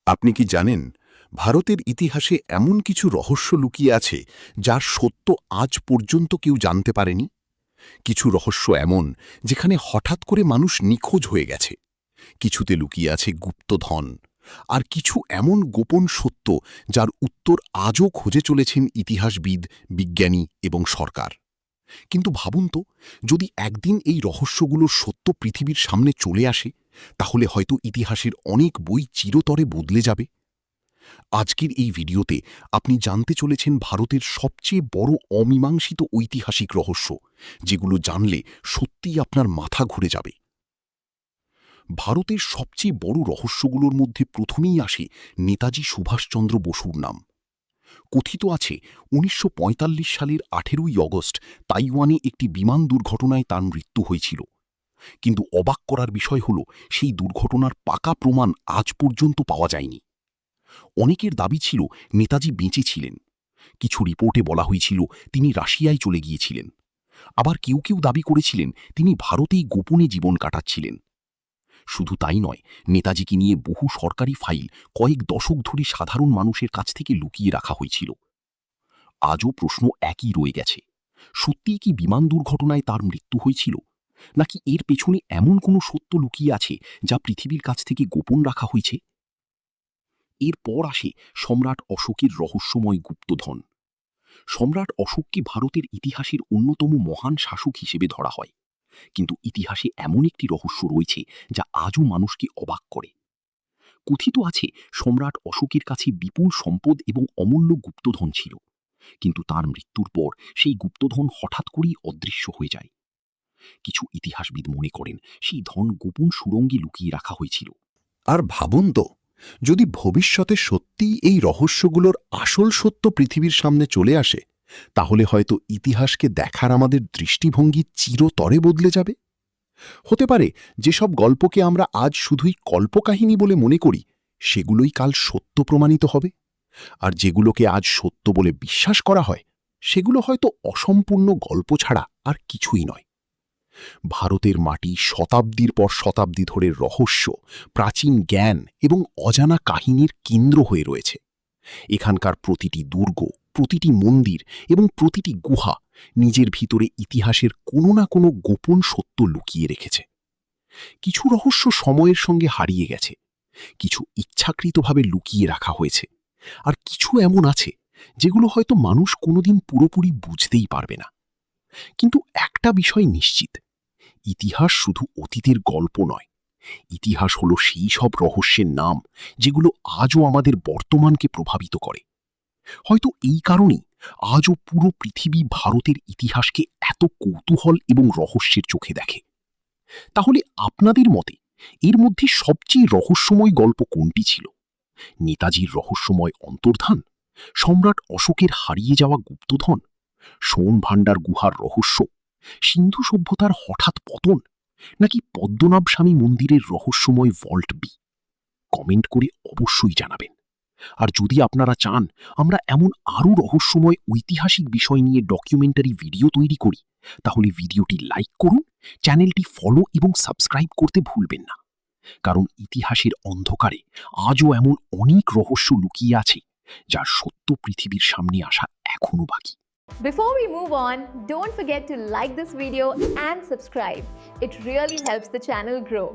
আপনি কি জানেন ভারতের ইতিহাসে এমন কিছু রহস্য লুকিয়ে আছে যার সত্য আজ পর্যন্ত কেউ জানতে পারেনি? কিছু রহস্য এমন যেখানে হঠাৎ করে মানুষ নিখোঁজ হয়ে গেছে, কিছুতে লুকিয়ে আছে গুপ্তধন, আর কিছু এমন গোপন সত্য যার উত্তর আজও খুঁজে চলেছেন ইতিহাসবিদ, বিজ্ঞানী এবং সরকার। কিন্তু ভাবুন তো, যদি একদিন এই রহস্যগুলোর সত্য পৃথিবীর সামনে চলে আসে, তাহলে হয়তো ইতিহাসের অনেক বই চিরতরে বদলে যাবে। আজকের এই ভিডিওতে আপনি জানতে চলেছেন ভারতের সবচেয়ে বড় অমীমাংসিত ঐতিহাসিক রহস্য, যেগুলো জানলে সত্যিই আপনার মাথা ঘুরে যাবে। ভারতের সবচেয়ে বড় রহস্যগুলোর মধ্যে প্রথমেই আসে নেতাজি সুভাষচন্দ্র বসুর নাম। কথিত আছে ১৯৪৫ সালের ১৮ই অগস্ট তাইওয়ানে একটি বিমান দুর্ঘটনায় তার মৃত্যু হয়েছিল। কিন্তু অবাক করার বিষয় হল, সেই দুর্ঘটনার পাকা প্রমাণ আজ পর্যন্ত পাওয়া যায়নি। অনেকের দাবি ছিল নেতাজি বেঁচে ছিলেন। কিছু রিপোর্টে বলা হয়েছিল তিনি রাশিয়ায় চলে গিয়েছিলেন। আবার কেউ কেউ দাবি করেছিলেন তিনি ভারতেই গোপনে জীবন কাটাচ্ছিলেন। শুধু তাই নয়, নেতাজিকে নিয়ে বহু সরকারি ফাইল কয়েক দশক ধরে সাধারণ মানুষের কাছ থেকে লুকিয়ে রাখা হয়েছিল। আজও প্রশ্ন একই রয়ে গেছে, সত্যিই কি বিমান দুর্ঘটনায় তার মৃত্যু হয়েছিল, নাকি এর পেছনে এমন কোনো সত্য লুকিয়ে আছে যা পৃথিবীর কাছ থেকে গোপন রাখা হয়েছে? এরপর আসে সম্রাট অশোকের রহস্যময় গুপ্তধন। সম্রাট অশোককে ভারতের ইতিহাসের অন্যতম মহান শাসক হিসেবে ধরা হয়, কিন্তু ইতিহাসে এমন একটি রহস্য রয়েছে যা আজও মানুষকে অবাক করে। কথিত আছে সম্রাট অশোকের কাছে বিপুল সম্পদ এবং অমূল্য গুপ্তধন ছিল, কিন্তু তার মৃত্যুর পর সেই গুপ্তধন হঠাৎ করেই অদৃশ্য হয়ে যায়। কিছু ইতিহাসবিদ মনে করেন সেই ধন গোপন সুড়ঙ্গে লুকিয়ে রাখা হয়েছিল। আর ভাবুন তো, যদি ভবিষ্যতে সত্যিই এই রহস্যগুলোর আসল সত্য পৃথিবীর সামনে চলে আসে, তাহলে হয়তো ইতিহাসকে দেখার আমাদের দৃষ্টিভঙ্গি চিরতরে বদলে যাবে। হতে পারে যেসব গল্পকে আমরা আজ শুধুই কল্পকাহিনী বলে মনে করি, সেগুলোই কাল সত্য প্রমাণিত হবে। আর যেগুলোকে আজ সত্য বলে বিশ্বাস করা হয়, সেগুলো হয়তো অসম্পূর্ণ গল্প ছাড়া আর কিছুই নয়। ভারতের মাটি শতাব্দীর পর শতাব্দী ধরে রহস্য, প্রাচীন জ্ঞান এবং অজানা কাহিনীর কেন্দ্র হয়ে রয়েছে। এখানকার প্রতিটি দুর্গ, প্রতিটি মন্দির এবং প্রতিটি গুহা নিজের ভিতরে ইতিহাসের কোনো না কোনো গোপন সত্য লুকিয়ে রেখেছে। কিছু রহস্য সময়ের সঙ্গে হারিয়ে গেছে, কিছু ইচ্ছাকৃতভাবে লুকিয়ে রাখা হয়েছে, আর কিছু এমন আছে যেগুলো হয়তো মানুষ কোনোদিন পুরোপুরি বুঝতেই পারবে না। কিন্তু একটা বিষয় নিশ্চিত, ইতিহাস শুধু অতীতের গল্প নয়। ইতিহাস হলো সেই সব রহস্যের নাম যেগুলো আজও আমাদের বর্তমানকে প্রভাবিত করে। হয়তো এই কারণেই আজও পুরো পৃথিবী ভারতের ইতিহাসকে এত কৌতূহল এবং রহস্যের চোখে দেখে। তাহলে আপনাদের মতে এর মধ্যে সবচেয়ে রহস্যময় গল্প কোনটি ছিল? নেতাজির রহস্যময় অন্তর্ধান, সম্রাট অশোকের হারিয়ে যাওয়া গুপ্তধন, সোন ভাণ্ডার গুহার রহস্য, সিন্ধু সভ্যতার হঠাৎ পতন, নাকি পদ্মনাভ স্বামী মন্দিরের রহস্যময় ভল্ট বি? কমেন্ট করে অবশ্যই জানাবেন। আর যদি আপনারা চান আমরা এমন আরও রহস্যময় ঐতিহাসিক বিষয় নিয়ে ডকুমেন্টারি ভিডিও তৈরি করি, তাহলে ভিডিওটি লাইক করুন, চ্যানেলটি ফলো এবং সাবস্ক্রাইব করতে ভুলবেন না। কারণ ইতিহাসের অন্ধকারে আজও এমন অনেক রহস্য লুকিয়ে আছে যার সত্য পৃথিবীর সামনে আসা এখনো বাকি। Before we move on, don't forget to like this video and subscribe. It really helps the channel grow.